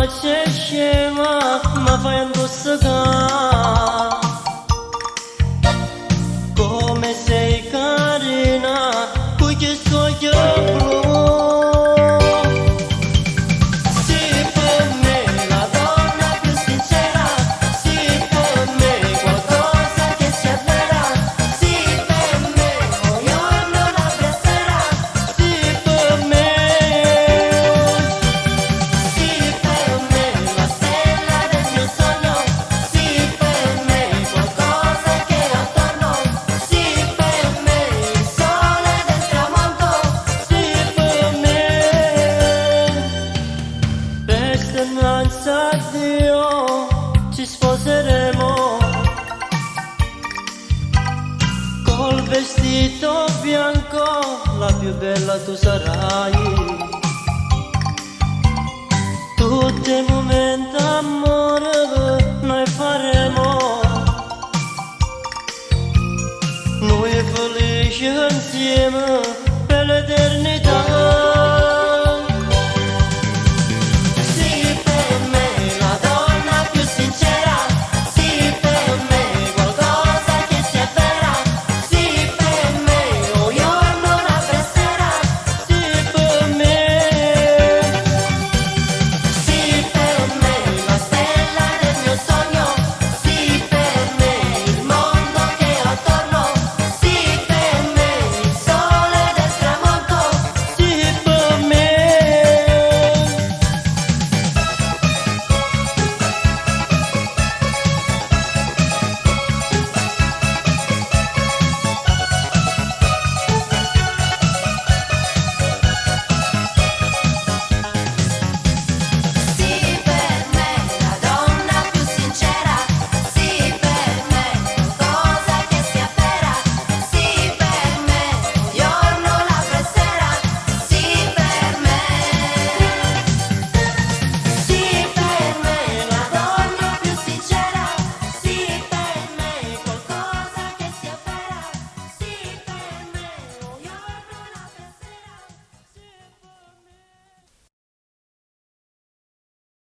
c'è scema, ma fai indossare. Come sei carina, con che sogno blu. Sì, per me la donna più sincera, sì, per me qualcosa che si avvera, sì, per me ognuno la sera, sì, per me la stella del mio sogno, sì, per me qualcosa che attorno, sì, per me il sole del tramonto, sì, per me. Questa innanzi a Dio ci sposeremo, col vestito bianco la più bella tu sarai.